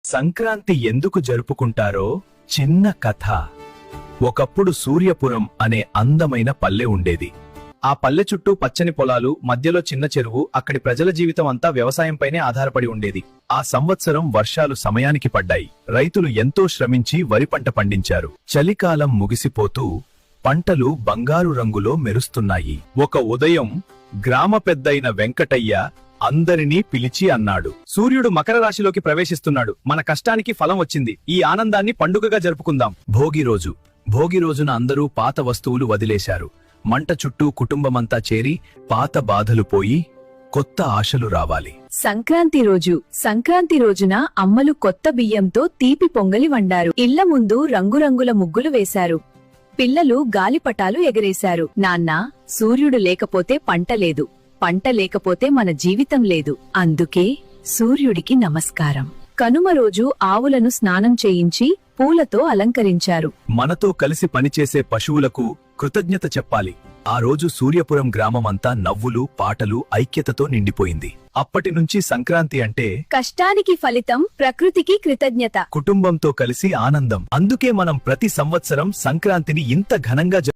సంక్రాంతి ఎందుకు జరుపుకుంటారో చిన్న కథ. ఒకప్పుడు సూర్యపురం అనే అందమైన పల్లె ఉండేది. ఆ పల్లె చుట్టూ పచ్చని పొలాలు, మధ్యలో చిన్న చెరువు. అక్కడి ప్రజల జీవితం అంతా వ్యవసాయంపైనే ఆధారపడి ఉండేది. ఆ సంవత్సరం వర్షాలు సమయానికి పడ్డాయి. రైతులు ఎంతో శ్రమించి వరి పంట పండించారు. చలికాలం ముగిసిపోతూ పంటలు బంగారు రంగులో మెరుస్తున్నాయి. ఒక ఉదయం గ్రామ పెద్దయిన వెంకటయ్య అందరినీ పిలిచి అన్నాడు, సూర్యుడు మకర రాశిలోకి ప్రవేశిస్తున్నాడు. మన కష్టానికి ఫలం వచ్చింది. ఈ ఆనందాన్ని పండుగగా జరుపుకుందాం. భోగి రోజున అందరూ పాత వస్తువులు వదిలేశారు. మంట చుట్టూ కుటుంబమంతా చేరి పాత బాధలు పోయి కొత్త ఆశలు రావాలి. సంక్రాంతి రోజున అమ్మలు కొత్త బియ్యంతో తీపి పొంగలి వండారు. ఇళ్ల ముందు రంగురంగుల ముగ్గులు వేశారు. పిల్లలు గాలిపటాలు ఎగరేశారు. నాన్నా, సూర్యుడు లేకపోతే పంట లేదు, పంట లేకపోతే మన జీవితం లేదు. అందుకే సూర్యుడికి నమస్కారం. కనుమ రోజు ఆవులను స్నానం చేయించి పూలతో అలంకరించారు. మనతో కలిసి పనిచేసే పశువులకు కృతజ్ఞత చెప్పాలి. ఆ రోజు సూర్యపురం గ్రామమంతా నవ్వులు, పాటలు, ఐక్యతతో నిండిపోయింది. అప్పటినుంచి సంక్రాంతి అంటే కష్టానికి ఫలితం, ప్రకృతికి కృతజ్ఞత, కుటుంబంతో కలిసి ఆనందం. అందుకే మనం ప్రతి సంవత్సరం సంక్రాంతిని ఇంత ఘనంగా